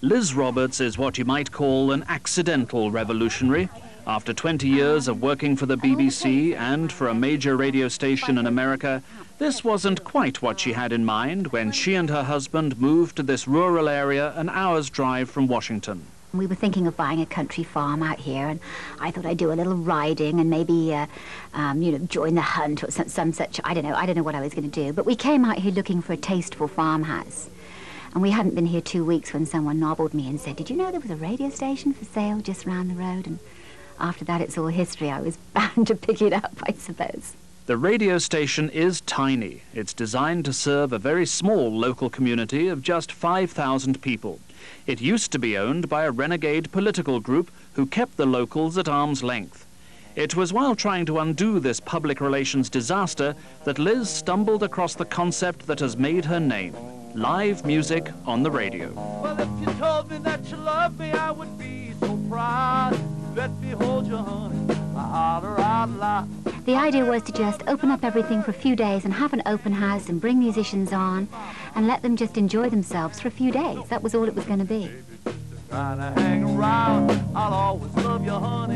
Liz Roberts is what you might call an accidental revolutionary. After 20 years of working for the BBC and for a major radio station in America, this wasn't quite what she had in mind when she and her husband moved to this rural area an hour's drive from Washington. We were thinking of buying a country farm out here, and I thought I'd do a little riding and maybe, join the hunt or some such, I don't know what I was going to do. But we came out here looking for a tasteful farmhouse. And we hadn't been here 2 weeks when someone nobbled me and said, "Did you know there was a radio station for sale just round the road?" And after that, it's all history. I was bound to pick it up, I suppose. The radio station is tiny. It's designed to serve a very small local community of just 5,000 people. It used to be owned by a renegade political group who kept the locals at arm's length. It was while trying to undo this public relations disaster that Liz stumbled across the concept that has made her name: live music on the radio. Well, if you told me that you loved me, I would be so proud. Let me hold you, honey, holler out loud. The idea was to just open up everything for a few days and have an open house and bring musicians on and let them just enjoy themselves for a few days. That was all it was going to be.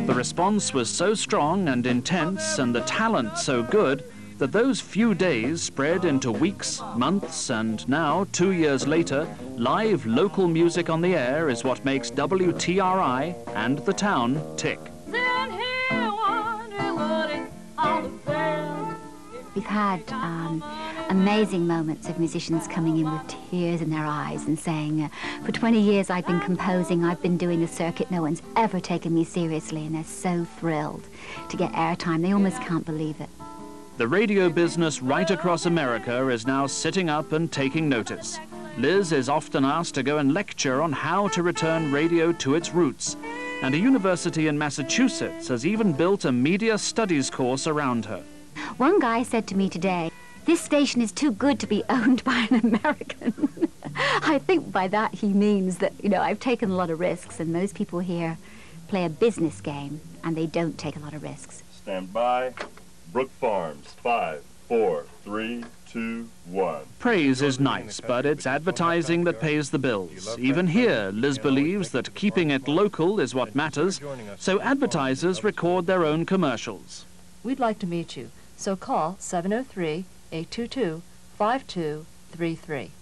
The response was so strong and intense and the talent so good that those few days spread into weeks, months, and now, 2 years later, live local music on the air is what makes WTRI and the town tick. We've had amazing moments of musicians coming in with tears in their eyes and saying, for 20 years I've been composing, I've been doing the circuit, no one's ever taken me seriously, and they're so thrilled to get airtime. They almost can't believe it. The radio business right across America is now sitting up and taking notice. Liz is often asked to go and lecture on how to return radio to its roots, and a university in Massachusetts has even built a media studies course around her. One guy said to me today, "This station is too good to be owned by an American." I think by that he means that, I've taken a lot of risks, and most people here play a business game, and they don't take a lot of risks. Stand by. Brook Farms, 5, 4, 3, 2, 1. Praise is nice, but it's advertising that pays the bills. Even here, Liz believes that keeping it local is what matters, so advertisers record their own commercials. We'd like to meet you, so call 703-822-5233.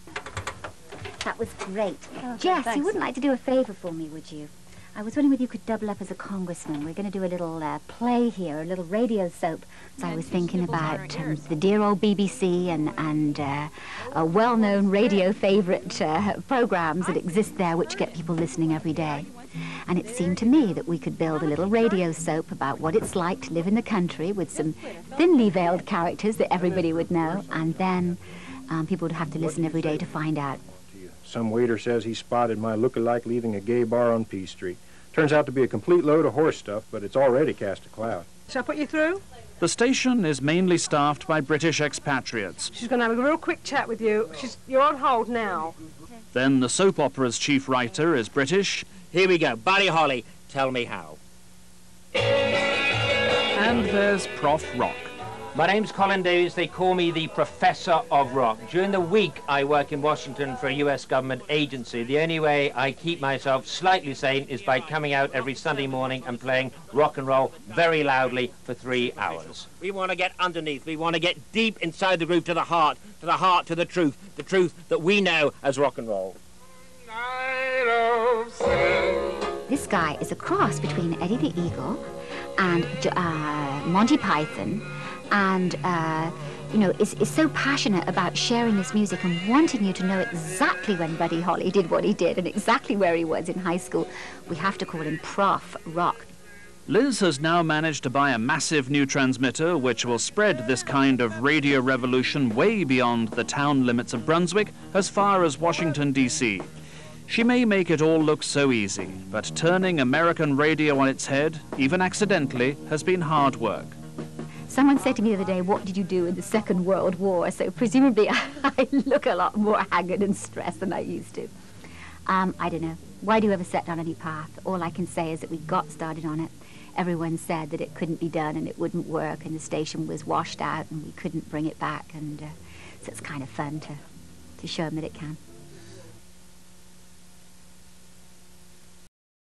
That was great. Oh, Jess, thanks. you wouldn't like to do a favor for me, would you? I was wondering whether you could double up as a congressman. We're going to do a little play here, a little radio soap. So I was thinking about the dear old BBC and well-known radio favourite programmes that exist there which get people listening every day. And it seemed to me that we could build a little radio soap about what it's like to live in the country with some thinly veiled characters that everybody would know, and then people would have to listen every day to find out. Some waiter says he spotted my look-alike leaving a gay bar on P Street. Turns out to be a complete load of horse stuff, but it's already cast a cloud. Shall I put you through? The station is mainly staffed by British expatriates. She's going to have a real quick chat with you. You're on hold now. Then the soap opera's chief writer is British. Here we go. Buddy Holly, tell me how. And there's Prof Rock. My name's Colin Davies. They call me the Professor of Rock. During the week, I work in Washington for a U.S. government agency. The only way I keep myself slightly sane is by coming out every Sunday morning and playing rock and roll very loudly for 3 hours. We want to get underneath. We want to get deep inside the groove to the heart, to the truth that we know as rock and roll. This guy is a cross between Eddie the Eagle and Monty Python, and is so passionate about sharing this music and wanting you to know exactly when Buddy Holly did what he did and exactly where he was in high school. We have to call him Prof Rock. Liz has now managed to buy a massive new transmitter which will spread this kind of radio revolution way beyond the town limits of Brunswick as far as Washington, D.C. She may make it all look so easy, but turning American radio on its head, even accidentally, has been hard work. Someone said to me the other day, "What did you do in the Second World War?" So presumably I look a lot more haggard and stressed than I used to. I don't know. Why do you ever set down a new path? All I can say is that we got started on it. Everyone said that it couldn't be done and it wouldn't work, and the station was washed out and we couldn't bring it back. And so it's kind of fun to show them that it can.